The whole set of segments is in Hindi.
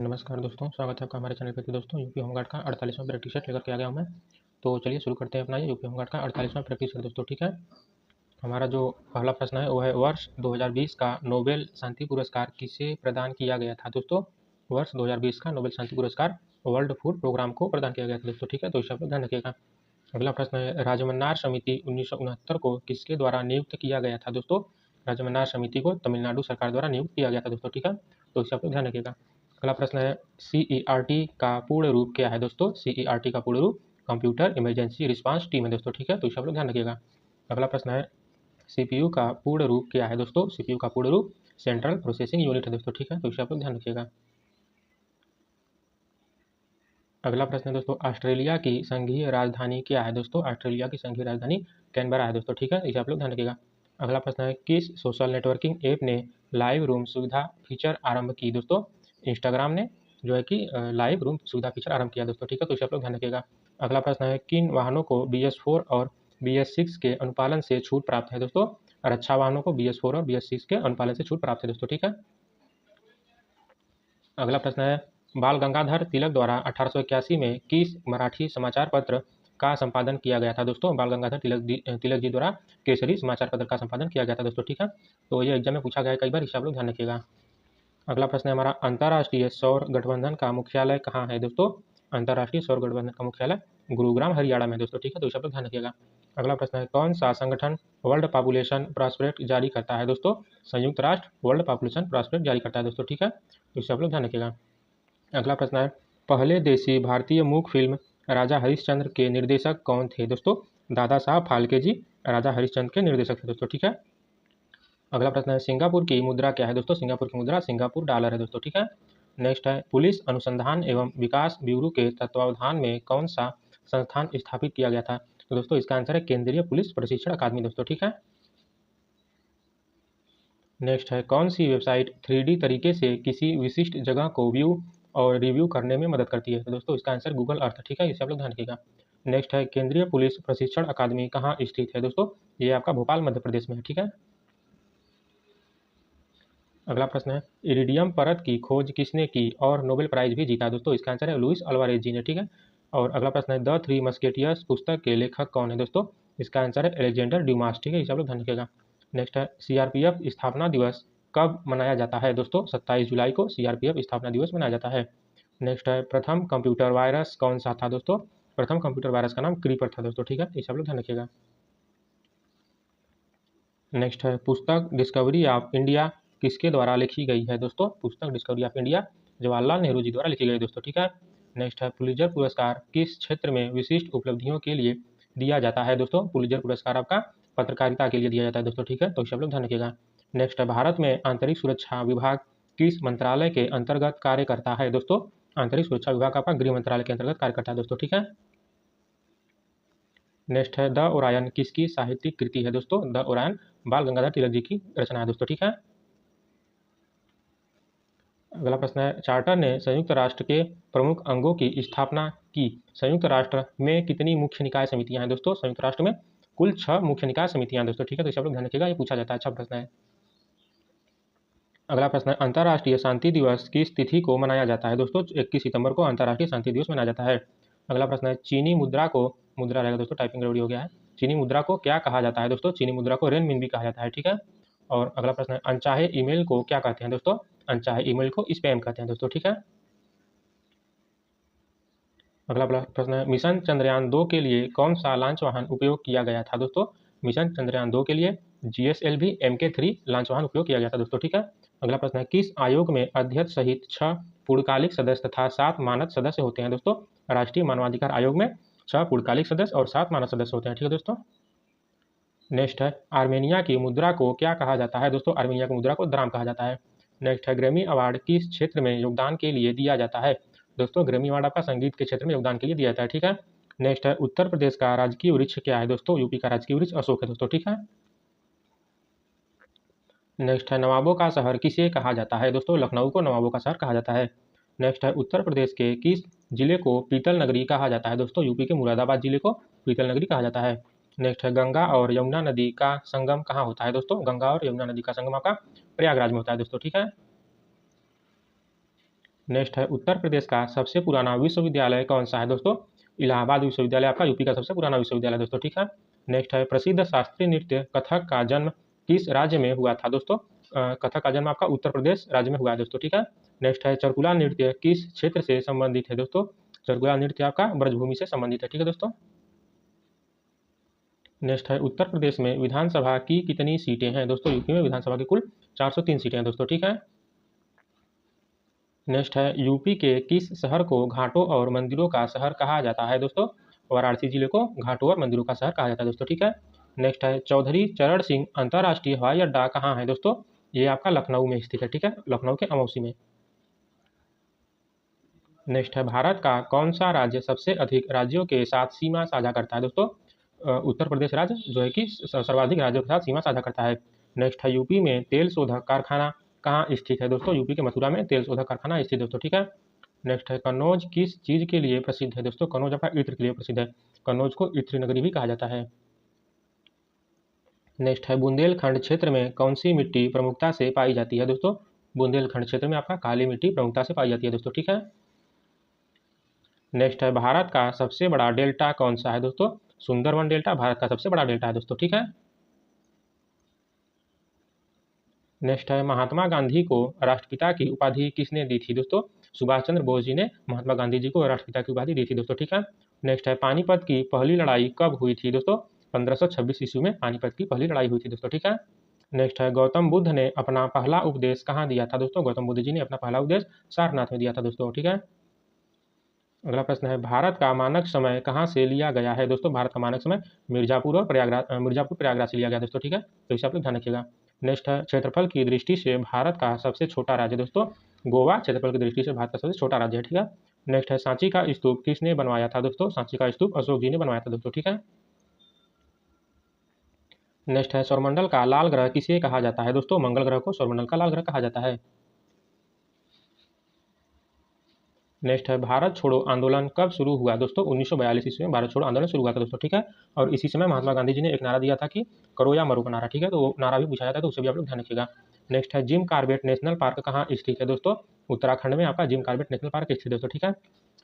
नमस्कार दोस्तों, स्वागत है आपका हमारे चैनल पे। तो दोस्तों यूपी होमगार्ड का 48वां प्रैक्टिस सेट लेकर के आ गया हूँ मैं। तो चलिए शुरू करते हैं अपना ये यूपी होमगार्ड का 48वां प्रैक्टिस सेट दोस्तों। ठीक है, हमारा जो पहला प्रश्न है वो है वर्ष 2020 का नोबेल शांति पुरस्कार किसे प्रदान किया गया था दोस्तों। वर्ष 2020 का नोबेल शांति पुरस्कार वर्ल्ड फूड प्रोग्राम को प्रदान किया गया था दोस्तों। ठीक है, तो इसे आप लोग ध्यान रखिएगा। अगला प्रश्न है राजमन्नार समिति 1969 को किसके द्वारा नियुक्त किया गया था दोस्तों। राजमन्नार समिति को तमिलनाडु सरकार द्वारा नियुक्त किया गया था दोस्तों। ठीक है, तो इसे आप लोग ध्यान रखिएगा। अगला प्रश्न है CERT का पूर्ण रूप क्या है दोस्तों। CERT का पूर्ण रूप कंप्यूटर इमरजेंसी रिस्पांस टीम है दोस्तों। ठीक है, तो इसे आप लोग ध्यान रखिएगा। अगला प्रश्न है CPU का पूर्ण रूप क्या है दोस्तों। CPU का पूर्ण रूप सेंट्रल प्रोसेसिंग यूनिट है दोस्तों। ठीक है, तो इसे आप लोग ध्यान रखिएगा। अगला प्रश्न है दोस्तों ऑस्ट्रेलिया की संघीय राजधानी क्या है दोस्तों। ऑस्ट्रेलिया की संघीय राजधानी कैनबरा है दोस्तों। ठीक है, इसे आप लोग ध्यान रखिएगा। अगला प्रश्न है किस सोशल नेटवर्किंग ऐप ने लाइव रूम सुविधा फीचर आरंभ की दोस्तों। इंस्टाग्राम ने जो है कि लाइव रूम सुविधा फीचर आरंभ किया दोस्तों। ठीक है, तो इसे आप लोग ध्यान रखिएगा। अगला प्रश्न है किन वाहनों को BS4 और BS6 के अनुपालन से छूट प्राप्त है दोस्तों। रक्षा वाहनों को BS4 और BS6 के अनुपालन से छूट प्राप्त है दोस्तों। ठीक है, अगला प्रश्न है बाल गंगाधर तिलक द्वारा 1881 में किस मराठी समाचार पत्र का संपादन किया गया था दोस्तों। बाल गंगाधर तिलक जी द्वारा केसरी समाचार पत्र का संपादन किया गया था दोस्तों। ठीक है, तो ये एग्जाम में पूछा गया है कई बार, इसे आप लोग ध्यान रखिएगा। अगला प्रश्न है हमारा अंतर्राष्ट्रीय सौर गठबंधन का मुख्यालय कहाँ है दोस्तों। अंतर्राष्ट्रीय सौर गठबंधन का मुख्यालय गुरुग्राम हरियाणा में दोस्तों। ठीक है, तो इसे आप लोग ध्यान रखिएगा। अगला प्रश्न है कौन सा संगठन वर्ल्ड पॉपुलेशन प्रॉस्पेक्ट जारी करता है दोस्तों। संयुक्त राष्ट्र वर्ल्ड पॉपुलेशन प्रॉस्पेक्ट जारी करता है दोस्तों। ठीक है, तो इसे आप लोग ध्यान रखिएगा। अगला प्रश्न है पहले देसी भारतीय मूक फिल्म राजा हरिश्चंद्र के निर्देशक कौन थे दोस्तों। दादा साहब फाल्के जी राजा हरिश्चंद्र के निर्देशक थे दोस्तों। ठीक है, अगला प्रश्न है सिंगापुर की मुद्रा क्या है दोस्तों। सिंगापुर की मुद्रा सिंगापुर डॉलर है दोस्तों। ठीक है, नेक्स्ट है पुलिस अनुसंधान एवं विकास ब्यूरो के तत्वावधान में कौन सा संस्थान स्थापित किया गया था। तो दोस्तों इसका आंसर है केंद्रीय पुलिस प्रशिक्षण अकादमी दोस्तों। ठीक है, नेक्स्ट है कौन सी वेबसाइट 3D तरीके से किसी विशिष्ट जगह को व्यू और रिव्यू करने में मदद करती है। तो दोस्तों इसका आंसर गूगल अर्थ। ठीक है, इसे आप लोग ध्यान रखिएगा। नेक्स्ट है केंद्रीय पुलिस प्रशिक्षण अकादमी कहाँ स्थित है दोस्तों। ये आपका भोपाल मध्य प्रदेश में है। ठीक है, अगला प्रश्न है इरिडियम परत की खोज किसने की और नोबेल प्राइज भी जीता दोस्तों। इसका आंसर है लुइस अल्वारेज जी ने। ठीक है, और अगला प्रश्न है द थ्री मस्केटियर्स पुस्तक के लेखक कौन है दोस्तों। इसका आंसर है अलेक्जेंडर ड्यूमास। ठीक है, इसे आप लोग ध्यान रखिएगा। नेक्स्ट है CRPF स्थापना दिवस कब मनाया जाता है दोस्तों। 27 जुलाई को CRPF स्थापना दिवस मनाया जाता है। नेक्स्ट है प्रथम कंप्यूटर वायरस कौन सा था दोस्तों। प्रथम कंप्यूटर वायरस का नाम क्रीपर था दोस्तों। ठीक है, इसे आप लोग ध्यान रखिएगा। नेक्स्ट है पुस्तक डिस्कवरी ऑफ इंडिया किसके द्वारा लिखी गई है दोस्तों। पुस्तक discovery of India Jawaharlal Nehru ji द्वारा लिखी गई दोस्तों। ठीक है, नेक्स्ट है पुलित्जर पुरस्कार किस क्षेत्र में विशिष्ट उपलब्धियों के लिए दिया जाता है दोस्तों। पुलित्जर पुरस्कार आपका पत्रकारिता के लिए दिया जाता है दोस्तों। ठीक है, तो इसे आप लोग ध्यान रखिएगा। नेक्स्ट है भारत में आंतरिक सुरक्षा विभाग किस मंत्रालय के अंतर्गत कार्य करता है दोस्तों। आंतरिक सुरक्षा विभाग आपका गृह मंत्रालय के अंतर्गत कार्य करता है दोस्तों। ठीक है, नेक्स्ट है द ओरायन किसकी साहित्यिक कृति है दोस्तों। द ओरायन बाल गंगाधर तिलक जी की रचना है दोस्तों। ठीक है, अगला प्रश्न है चार्टर ने संयुक्त राष्ट्र के प्रमुख अंगों की स्थापना की। संयुक्त राष्ट्र में कितनी मुख्य निकाय समितियां हैं दोस्तों। संयुक्त राष्ट्र में कुल 6 मुख्य निकाय समितियां हैं दोस्तों। ठीक है, तो इसे आप लोग ध्यान रखिएगा, ये पूछा जाता है। अच्छा प्रश्न है। अगला प्रश्न है अंतर्राष्ट्रीय शांति दिवस किस तिथि को मनाया जाता है दोस्तों। 21 सितंबर को अंतर्राष्ट्रीय शांति दिवस मनाया जाता है। अगला प्रश्न है चीनी मुद्रा को मुद्रा रहेगा दोस्तों, टाइपिंग गड़बड़ी हो गया है। चीनी मुद्रा को क्या कहा जाता है दोस्तों। चीनी मुद्रा को रेनमिन भी कहा जाता है। ठीक है, और अगला प्रश्न है अनचाहे ईमेल को क्या कहते हैं दोस्तों। अनचाहे ईमेल को स्पैम कहते हैं दोस्तों। ठीक है, अगला प्रश्न है मिशन चंद्रयान 2 के लिए कौन सा लॉन्च वाहन उपयोग किया गया था दोस्तों। मिशन चंद्रयान 2 के लिए GSLV Mk3 लॉन्च वाहन उपयोग किया गया था दोस्तों। ठीक है, अगला प्रश्न है किस आयोग में अध्यक्ष सहित 6 पूर्णकालिक सदस्य तथा 7 मानद सदस्य होते हैं दोस्तों। राष्ट्रीय मानवाधिकार आयोग में 6 पूर्णकालिक सदस्य और 7 मानद सदस्य होते हैं। ठीक है दोस्तों, नेक्स्ट है आर्मेनिया की मुद्रा को क्या कहा जाता है दोस्तों। आर्मेनिया की मुद्रा को द्राम कहा जाता है। नेक्स्ट है ग्रैमी अवार्ड किस क्षेत्र में योगदान के लिए दिया जाता है दोस्तों। ग्रैमी अवार्ड आपका संगीत के क्षेत्र में योगदान के लिए दिया जाता है। ठीक है, नेक्स्ट है उत्तर प्रदेश का राजकीय वृक्ष क्या है दोस्तों। यूपी का राजकीय वृक्ष अशोक है दोस्तों। ठीक है, नेक्स्ट है नवाबों का शहर किसे कहा जाता है दोस्तों। लखनऊ को नवाबों का शहर कहा जाता है। नेक्स्ट है उत्तर प्रदेश के किस जिले को पीतल नगरी कहा जाता है दोस्तों। यूपी के मुरादाबाद जिले को पीतल नगरी कहा जाता है। नेक्स्ट है गंगा और यमुना नदी का संगम कहाँ होता है दोस्तों। गंगा और यमुना नदी का संगम आपका प्रयागराज में होता है दोस्तों। ठीक है, नेक्स्ट है उत्तर प्रदेश का सबसे पुराना विश्वविद्यालय कौन सा है दोस्तों? इलाहाबाद विश्वविद्यालय आपका यूपी का सबसे पुराना विश्वविद्यालय दोस्तों, ठीक है। नेक्स्ट है प्रसिद्ध शास्त्रीय नृत्य कथक का जन्म किस राज्य में हुआ था दोस्तों? कथक का जन्म आपका उत्तर प्रदेश राज्य में हुआ है दोस्तों, ठीक है। नेक्स्ट है चरकुला नृत्य किस क्षेत्र से संबंधित है दोस्तों? चरकुला नृत्य आपका ब्रजभूमि से संबंधित है, ठीक है दोस्तों। नेक्स्ट है उत्तर प्रदेश में विधानसभा की कितनी सीटें हैं दोस्तों? यूपी में विधानसभा की कुल 403 सीटें हैं दोस्तों, ठीक है। नेक्स्ट है यूपी के किस शहर को घाटों और मंदिरों का शहर कहा जाता है दोस्तों? वाराणसी जिले को घाटों और मंदिरों का शहर कहा जाता है दोस्तों, ठीक है। नेक्स्ट है चौधरी चरण सिंह अंतर्राष्ट्रीय हवाई अड्डा कहाँ है दोस्तों? ये आपका लखनऊ में स्थित है, ठीक है, लखनऊ के अमौसी में। नेक्स्ट है भारत का कौन सा राज्य सबसे अधिक राज्यों के साथ सीमा साझा करता है दोस्तों? उत्तर प्रदेश राज्य जो है कि सर्वाधिक राज्यों के साथ सीमा साझा करता है। नेक्स्ट है यूपी में तेल शोधक कारखाना कहाँ स्थित है दोस्तों? यूपी के मथुरा में तेल शोधक कारखाना स्थित है दोस्तों, ठीक है। नेक्स्ट है कन्नौज किस चीज़ के लिए प्रसिद्ध है दोस्तों? कन्नौज आपका इत्र के लिए प्रसिद्ध है, कन्नौज को इत्र नगरी भी कहा जाता है। नेक्स्ट है बुंदेलखंड क्षेत्र में कौन सी मिट्टी प्रमुखता से पाई जाती है दोस्तों? बुंदेलखंड क्षेत्र में आपका काली मिट्टी प्रमुखता से पाई जाती है दोस्तों, ठीक है। नेक्स्ट है भारत का सबसे बड़ा डेल्टा कौन सा है दोस्तों? सुंदरवन डेल्टा भारत का सबसे बड़ा डेल्टा है दोस्तों, ठीक है। नेक्स्ट है महात्मा गांधी को राष्ट्रपिता की उपाधि किसने दी थी दोस्तों? सुभाष चंद्र बोस जी ने महात्मा गांधी जी को राष्ट्रपिता की उपाधि दी थी दोस्तों, ठीक है। नेक्स्ट है पानीपत की पहली लड़ाई कब हुई थी दोस्तों? 1526 ईस्वी में पानीपत की पहली लड़ाई हुई थी दोस्तों, ठीक है। नेक्स्ट है गौतम बुद्ध ने अपना पहला उपदेश कहाँ दिया था दोस्तों? गौतम बुद्ध जी ने अपना पहला उपदेश सारनाथ में दिया था दोस्तों, ठीक है। अगला प्रश्न है भारत का मानक समय कहाँ से लिया गया है दोस्तों? भारत का मानक समय मिर्जापुर और प्रयागराज से लिया गया दोस्तों, ठीक है, तो इसे आप लोग ध्यान रखिएगा। नेक्स्ट है क्षेत्रफल की दृष्टि से भारत का सबसे छोटा राज्य दोस्तों? गोवा क्षेत्रफल की दृष्टि से भारत का सबसे छोटा राज्य है, ठीक है। नेक्स्ट है सांची का स्तूप किसने बनवाया था दोस्तों? सांची का स्तूप अशोक जी ने बनवाया था दोस्तों, ठीक है। नेक्स्ट है सौरमंडल का लाल ग्रह किसे कहा जाता है दोस्तों? मंगल ग्रह को सौरमंडल का लाल ग्रह कहा जाता है। नेक्स्ट है भारत छोड़ो आंदोलन कब शुरू हुआ दोस्तों? 1942 ईस्वी में भारत छोड़ो आंदोलन शुरू हुआ था दोस्तों, ठीक है। और इसी समय महात्मा गांधी जी ने एक नारा दिया था कि करो या मरो का नारा, ठीक है, तो वो नारा भी पूछा जाता है, तो उसे भी आप लोग ध्यान रखिएगा। नेक्स्ट है जिम कार्बेट नेशनल पार्क कहाँ स्थित है दोस्तों? उत्तराखंड में आपका जिम कार्बेट नेशनल पार्क स्थित है दोस्तों, ठीक है।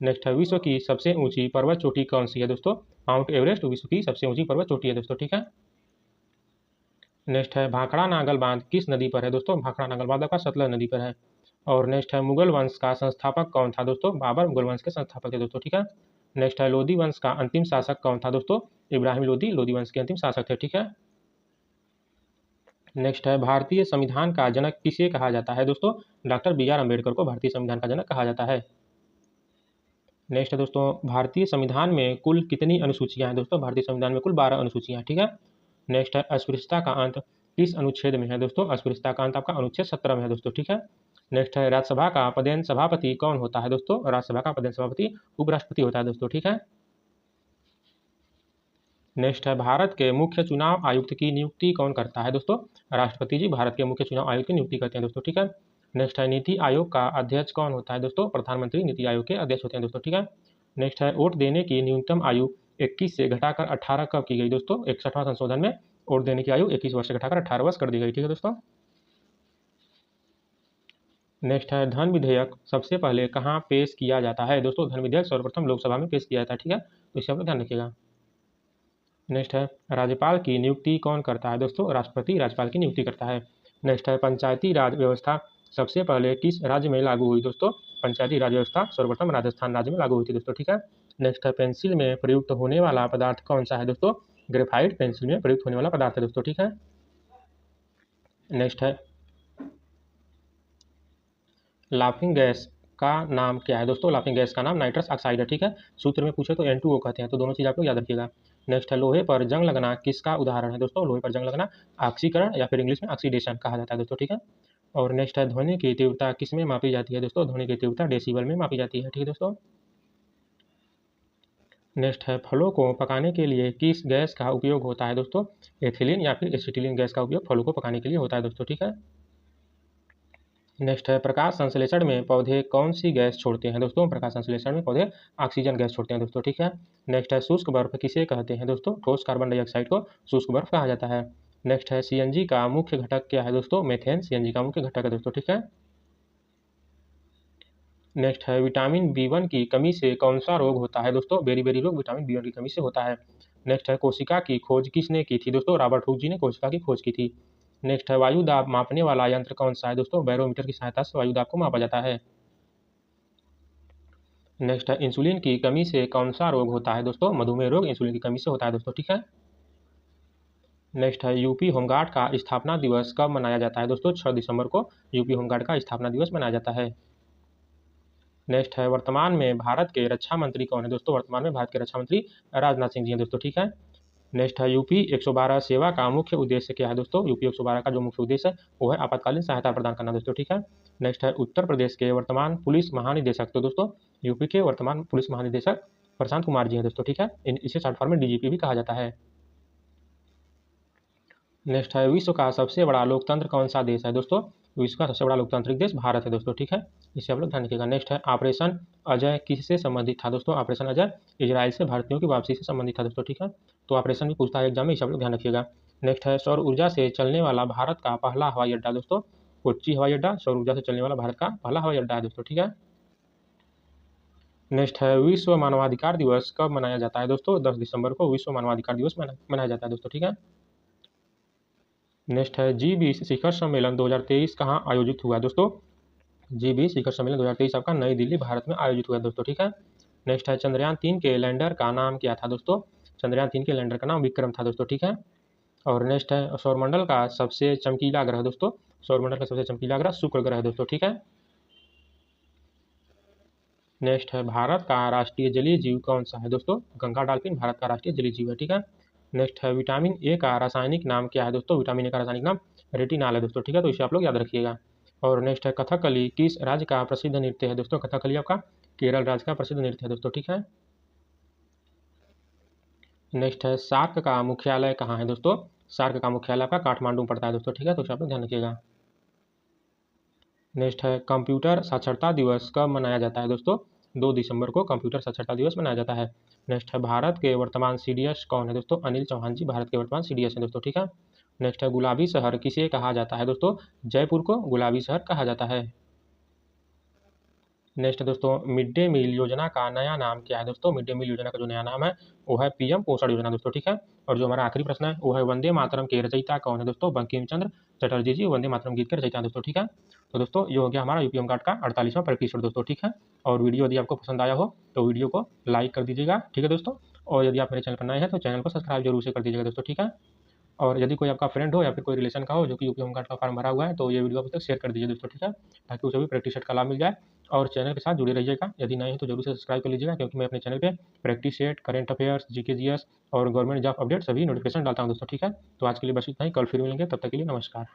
नेक्स्ट है विश्व की सबसे ऊंची पर्वत चोटी कौन सी है दोस्तों? माउंट एवरेस्ट विश्व की सबसे ऊंची पर्वत चोटी है दोस्तों, ठीक है। नेक्स्ट है भाखड़ा नागल बांध किस नदी पर है दोस्तों? भाखड़ा नागल बांध आपका सतलज नदी पर है। और नेक्स्ट है मुगल वंश का संस्थापक कौन था दोस्तों? बाबर मुगल वंश के संस्थापक थे दोस्तों, ठीक है। नेक्स्ट है लोधी वंश का अंतिम शासक कौन था दोस्तों? इब्राहिम लोधी लोधी वंश के अंतिम शासक थे, ठीक है। नेक्स्ट है भारतीय संविधान का जनक किसे कहा जाता है दोस्तों? डॉक्टर बी आर अम्बेडकर को भारतीय संविधान का जनक कहा जाता है। नेक्स्ट है दोस्तों भारतीय संविधान में कुल कितनी अनुसूचियां हैं दोस्तों? भारतीय संविधान में कुल 12 अनुसूचियां हैं, ठीक है। नेक्स्ट है अस्पृश्यता का अंत किस अनुच्छेद में है दोस्तों? अस्पृश्यता का अंत आपका अनुच्छेद 17 में है दोस्तों, ठीक है। नेक्स्ट है राज्यसभा का पदेन सभापति कौन होता है दोस्तों? राज्यसभा का पदेन सभापति उपराष्ट्रपति होता है दोस्तों, ठीक है। नेक्स्ट है भारत के मुख्य चुनाव आयुक्त की नियुक्ति कौन करता है दोस्तों? राष्ट्रपति जी भारत के मुख्य चुनाव आयुक्त की नियुक्ति करते हैं दोस्तों, ठीक है। नेक्स्ट है नीति आयोग का अध्यक्ष कौन होता है दोस्तों? प्रधानमंत्री नीति आयोग के अध्यक्ष होते हैं दोस्तों, ठीक है। नेक्स्ट है वोट देने की न्यूनतम आयु 21 से घटाकर 18 कब की गई दोस्तों? 61वां संशोधन में वोट देने की आयु 21 वर्ष से घटाकर 18 वर्ष कर दी गई, ठीक है दोस्तों। नेक्स्ट है धन विधेयक सबसे पहले कहाँ पेश किया जाता है दोस्तों? धन विधेयक सर्वप्रथम लोकसभा में पेश किया जाता है, ठीक है, तो इसे आप लोग ध्यान रखिएगा। नेक्स्ट है राज्यपाल की नियुक्ति कौन करता है दोस्तों? राष्ट्रपति राज्यपाल की नियुक्ति करता है। नेक्स्ट है पंचायती राज व्यवस्था सबसे पहले किस राज्य में लागू हुई दोस्तों? पंचायती राज व्यवस्था सर्वप्रथम राजस्थान राज्य में लागू हुई थी दोस्तों, ठीक है। नेक्स्ट है पेंसिल में प्रयुक्त होने वाला पदार्थ कौन सा है दोस्तों? ग्रेफाइट पेंसिल में प्रयुक्त होने वाला पदार्थ है दोस्तों, ठीक है। नेक्स्ट है लाफिंग गैस का नाम क्या है दोस्तों? लाफिंग गैस का नाम नाइट्रस ऑक्साइड है, ठीक है। सूत्र में पूछे तो N2O कहते हैं, तो दोनों चीज़ आप लोग याद रखिएगा। नेक्स्ट है लोहे पर जंग लगना किसका उदाहरण है दोस्तों? लोहे पर जंग लगना ऑक्सीकरण या फिर इंग्लिश में ऑक्सीडेशन कहा जाता है दोस्तों, ठीक है। और नेक्स्ट है ध्वनि की तीव्रता किस में मापी जाती है दोस्तों? ध्वनि की तीव्रता डेसिबल में मापी जाती है, ठीक है दोस्तों। नेक्स्ट है फलों को पकाने के लिए किस गैस का उपयोग होता है दोस्तों? एथिलीन या फिर एसिटिलीन गैस का उपयोग फलों को पकाने के लिए होता है दोस्तों, ठीक है। नेक्स्ट है प्रकाश संश्लेषण में पौधे कौन सी गैस छोड़ते हैं दोस्तों? प्रकाश संश्लेषण में पौधे ऑक्सीजन गैस छोड़ते हैं दोस्तों, ठीक है। नेक्स्ट है शुष्क बर्फ किसे कहते हैं दोस्तों? ठोस कार्बन डाइऑक्साइड को शुष्क बर्फ कहा जाता है। नेक्स्ट है सीएनजी का मुख्य घटक क्या है दोस्तों? मेथेन सीएनजी का मुख्य घटक है दोस्तों, ठीक है। नेक्स्ट है विटामिन B1 की कमी से कौन सा रोग होता है दोस्तों? बेरी-बेरी रोग विटामिन B1 की कमी से होता है। नेक्स्ट है कोशिका की खोज किसने की थी दोस्तों? रॉबर्ट हुक जी ने कोशिका की खोज की थी। नेक्स्ट है वायु दाब मापने वाला यंत्र कौन सा है दोस्तों? बैरोमीटर की सहायता से वायु दाब को मापा जाता है। नेक्स्ट है इंसुलिन की कमी से कौन सा रोग होता है दोस्तों? मधुमेह रोग इंसुलिन की कमी से होता है दोस्तों, ठीक है। नेक्स्ट है यूपी होमगार्ड का स्थापना दिवस कब मनाया जाता है दोस्तों? 6 दिसंबर को यूपी होमगार्ड का स्थापना दिवस मनाया जाता है। नेक्स्ट है वर्तमान में भारत के रक्षा मंत्री कौन है दोस्तों? वर्तमान में भारत के रक्षा मंत्री राजनाथ सिंह जी हैं दोस्तों, ठीक है। नेक्स्ट है यूपी 112 सेवा का मुख्य उद्देश्य क्या है दोस्तों? यूपी 112 का जो मुख्य उद्देश्य है वो है आपातकालीन सहायता प्रदान करना दोस्तों, ठीक है। नेक्स्ट है उत्तर प्रदेश के वर्तमान पुलिस महानिदेशक, तो दोस्तों यूपी के वर्तमान पुलिस महानिदेशक प्रशांत कुमार जी हैं दोस्तों, ठीक है। इसे शॉर्ट फॉर्म में डीजीपी भी कहा जाता है। नेक्स्ट है विश्व का सबसे बड़ा लोकतंत्र कौन सा देश है दोस्तों? विश्व का सबसे बड़ा लोकतांत्रिक देश भारत है दोस्तों, ठीक है। इसे आप लोग ध्यान रखिएगा। नेक्स्ट है ऑपरेशन अजय किससे संबंधित था दोस्तों? ऑपरेशन अजय इजराइल से भारतीयों की वापसी से संबंधित था दोस्तों, ठीक है। तो ऑपरेशन भी पूछता है एग्जाम में, इसे आप लोग ध्यान रखिएगा। नेक्स्ट है सौर ऊर्जा से चलने वाला भारत का पहला हवाई अड्डा दोस्तों? कोच्चि हवाई अड्डा सौर ऊर्जा से चलने वाला भारत का पहला हवाई अड्डा है दोस्तों, ठीक है। नेक्स्ट है विश्व मानवाधिकार दिवस कब मनाया जाता है दोस्तों? 10 दिसंबर को विश्व मानवाधिकार दिवस मनाया जाता है दोस्तों, ठीक है। नेक्स्ट है G20 शिखर सम्मेलन 2023 कहाँ आयोजित हुआ दोस्तों? G20 शिखर सम्मेलन 2023 आपका नई दिल्ली भारत में आयोजित हुआ दोस्तों, ठीक है। नेक्स्ट है चंद्रयान 3 के लैंडर का नाम क्या था दोस्तों? चंद्रयान 3 के लैंडर का नाम विक्रम था दोस्तों, ठीक है। और नेक्स्ट है सौरमंडल का सबसे चमकीला ग्रह दोस्तों? सौरमंडल का सबसे चमकीला ग्रह शुक्र ग्रह दोस्तों, ठीक है। नेक्स्ट है भारत का राष्ट्रीय जलीय जीव कौन सा है दोस्तों? गंगा डॉल्फिन भारत का राष्ट्रीय जलीय जीव है, ठीक है। नेक्स्ट है विटामिन ए का रासायनिक नाम क्या है दोस्तों? विटामिन ए का रासायनिक नाम रेटिनॉल है दोस्तों, ठीक है। तो इसे आप लोग याद रखिएगा। और नेक्स्ट है कथकली किस राज्य का प्रसिद्ध नृत्य है दोस्तों? कथकली आपका केरल राज्य का प्रसिद्ध नृत्य है दोस्तों, ठीक है। नेक्स्ट है सार्क का मुख्यालय कहाँ है दोस्तों? सार्क का मुख्यालय आपका काठमांडू में पड़ता है दोस्तों, ठीक है। तो इसे आप लोग ध्यान रखिएगा। नेक्स्ट है कंप्यूटर साक्षरता दिवस कब मनाया जाता है दोस्तों? 2 दिसंबर को कंप्यूटर साक्षरता दिवस मनाया जाता है। नेक्स्ट है भारत के वर्तमान CDS कौन है दोस्तों? अनिल चौहान जी भारत के वर्तमान CDS हैं दोस्तों, ठीक है। नेक्स्ट है गुलाबी शहर किसे कहा जाता है दोस्तों? जयपुर को गुलाबी शहर कहा जाता है। नेक्स्ट दोस्तों मिड डे मील योजना का नया नाम क्या है दोस्तों? मिड डे मील योजना का जो नया नाम है वो है PM पोषण योजना दोस्तों, ठीक है। और जो हमारा आखिरी प्रश्न है वो है वंदे मातरम के रचयिता कौन है दोस्तों? बंकिम चंद्र चटर्जी जी वंदे मातरम गीत के रचयिता दोस्तों, ठीक है। तो दोस्तों ये हो गया हमारा यूपी होमगार्ड का 48वां एपिसोड दोस्तों, ठीक है। और वीडियो यदि आपको पसंद आया हो तो वीडियो को लाइक कर दीजिएगा, ठीक है दोस्तों। और यदि आप मेरे चैनल पर नए हैं तो चैनल को सब्सक्राइब जरूर से कर दीजिएगा दोस्तों, ठीक है। और यदि कोई आपका फ्रेंड हो या फिर कोई रिलेशन का हो जो कि यूपी होमगार्ड का फॉर्म भरा हुआ है तो ये वीडियो आप तक शेयर कर दीजिए दोस्तों, ठीक है। ताकि उसे भी प्रैक्टिस सेट का लाभ मिल जाए। और चैनल के साथ जुड़े रहिएगा। यदि नए हैं तो जरूर से सब्सक्राइब कर लीजिएगा, क्योंकि मैं अपने चैनल पे practice set, current affairs, GK GS और गवर्नमेंट जॉब अपडेट सभी नोटिफिकेशन डालता हूँ दोस्तों, ठीक है। तो आज के लिए बस इतना ही, कल फिर मिलेंगे, तब तक के लिए नमस्कार।